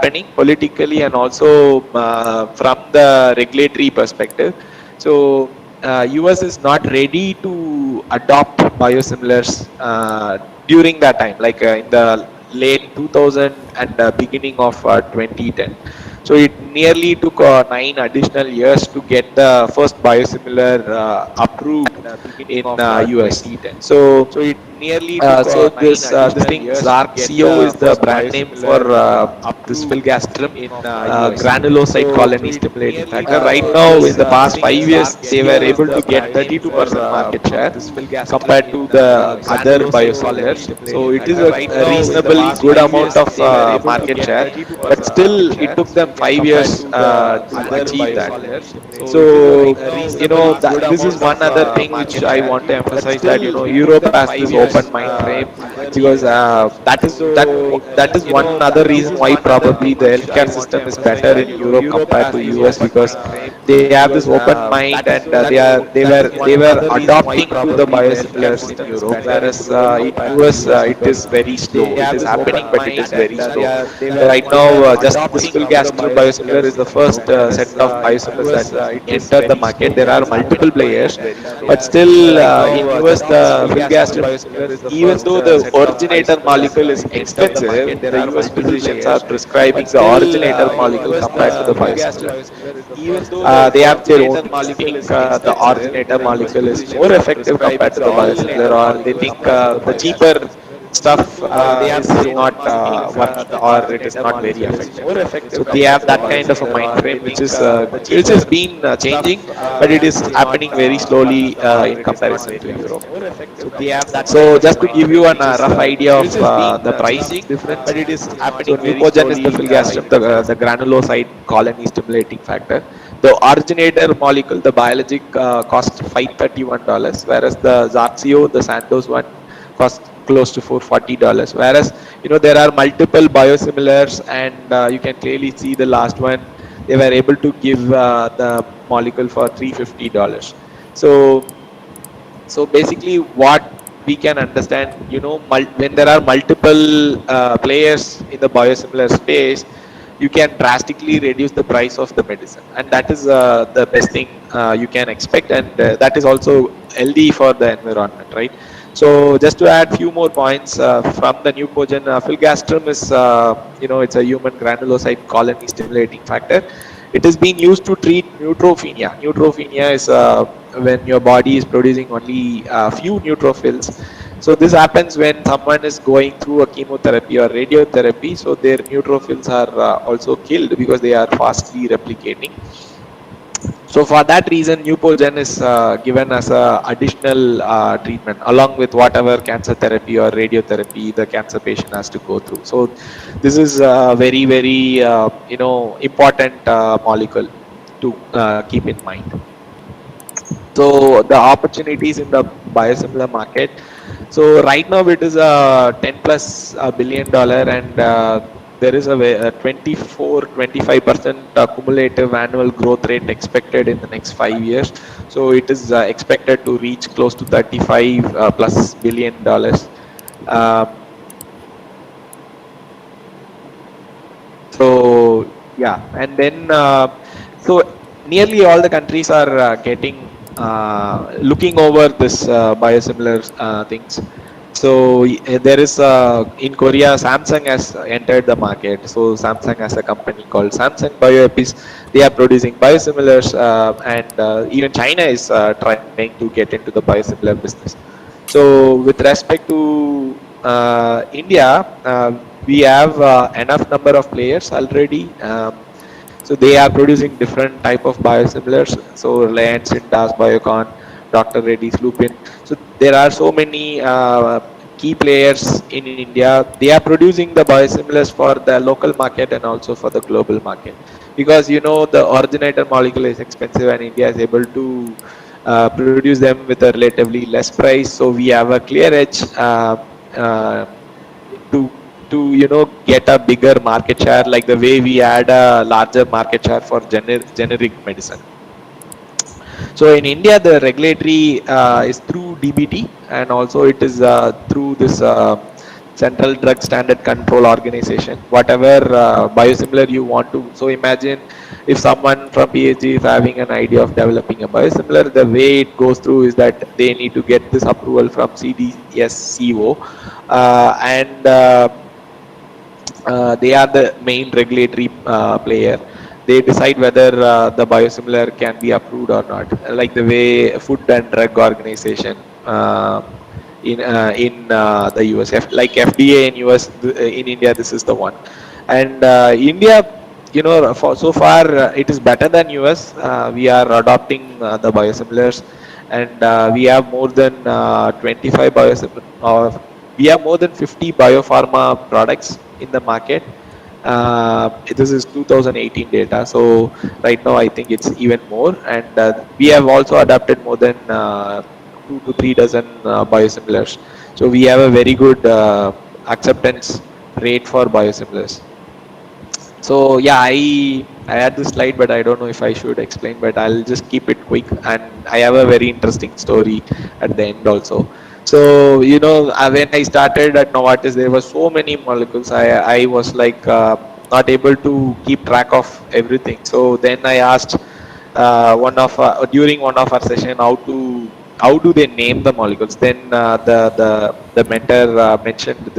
happening politically and also from the regulatory perspective. So US is not ready to adopt biosimilars during that time, like in the late 2000 and beginning of 2010. So it nearly took 9 additional years to get the first biosimilar approved in US. So this thing Zarxio is the brand name for this filgastrum granulocyte colony stimulating factor. Right now, in the past 5 years, they were able to get 32% market share compared to the other biosimilars. So it is a reasonably good amount of market share, but still it took them 5 years to achieve that. So this is one other thing which I want to emphasize, that Europe has this open mind frame, because that is one other reason why probably the healthcare system is better in Europe compared to US, because they have this open mind, and they were adopting to the biosimilars in Europe, whereas in US it is very slow. It is happening, but it is very slow. Right now, just this filgrastim biosimilar is the first set of biosimilars that entered the market. There are multiple players, but still in US the filgrastim, even though the originator molecule is expensive, the US physicians are prescribing the originator molecule compared to the biosimilar. They have their own reason. They think the originator molecule is more effective compared to the biosimilar, or they think the cheaper stuff is not working, or it is not very effective. So they have that kind of a mind frame, which is been changing, but it is happening very slowly in comparison to Europe. So just to give you a rough idea of the price difference, so Neupogen is the filgrastim, the granulocyte colony stimulating factor. The originator molecule, the biologic, cost $531, whereas the Zarxio, the Sandoz one, cost close to $440. Whereas there are multiple biosimilars, and you can clearly see the last one. They were able to give the molecule for $350. So basically what we can understand, when there are multiple players in the biosimilar space, you can drastically reduce the price of the medicine, and that is the best thing you can expect, and that is also healthy for the environment, right? So just to add few more points from the Neupogen, filgrastim is it's a human granulocyte colony stimulating factor. It is being used to treat neutropenia. Neutropenia is when your body is producing only a few neutrophils. So this happens when someone is going through a chemotherapy or radiotherapy. So their neutrophils are also killed because they are fastly replicating. So for that reason, Neupogen is given as a additional treatment along with whatever cancer therapy or radiotherapy the cancer patient has to go through. So this is a very, very important molecule to keep in mind. So the opportunities in the biosimilar market. So right now it is a 10 plus $1 billion, and there is a 24-25% cumulative annual growth rate expected in the next 5 years. So it is expected to reach close to 35 plus $1 billion. Um, so yeah, and then so nearly all the countries are getting looking over this biosimilar things. So there is in Korea, Samsung has entered the market. So Samsung has a company called Samsung Bioepis. They are producing biosimilars, and even China is trying to get into the biosimilar business. So with respect to India, we have enough number of players already. So they are producing different type of biosimilars. So Reliance, Indas, Biocon, Dr. Reddy's, Lupin. So there are so many key players in India. They are producing the biosimilars for the local market and also for the global market, because the originator molecule is expensive, and India is able to produce them with a relatively less price. So we have a clear edge uh, to get a bigger market share, like the way we had a larger market share for generic medicine. So in India, the regulatory is through DBT, and also it is through this Central Drug Standard Control Organization, whatever biosimilar you want to. So imagine if someone from PhD is having an idea of developing a biosimilar, the way it goes through is that they need to get this approval from CDSCO, and they are the main regulatory player. They decide whether the biosimilar can be approved or not, like the way Food and Drug Organization in the US, like FDA in US. In India, this is the one, and India, for so far it is better than US. We are adopting the biosimilars, and we have more than 25 biosimilars. We have more than 50 biopharma products in the market. This is 2018 data, so right now I think it's even more, and we have also adapted more than 2 to 3 dozen biosimilars. So we have a very good acceptance rate for biosimilars. So yeah, I had this slide, but I don't know if I should explain, but I'll just keep it quick. And I have a very interesting story at the end also. So when I started at Novartis, there were so many molecules. I was like not able to keep track of everything. So then I asked during one of our session how do they name the molecules. Then the mentor mentioned this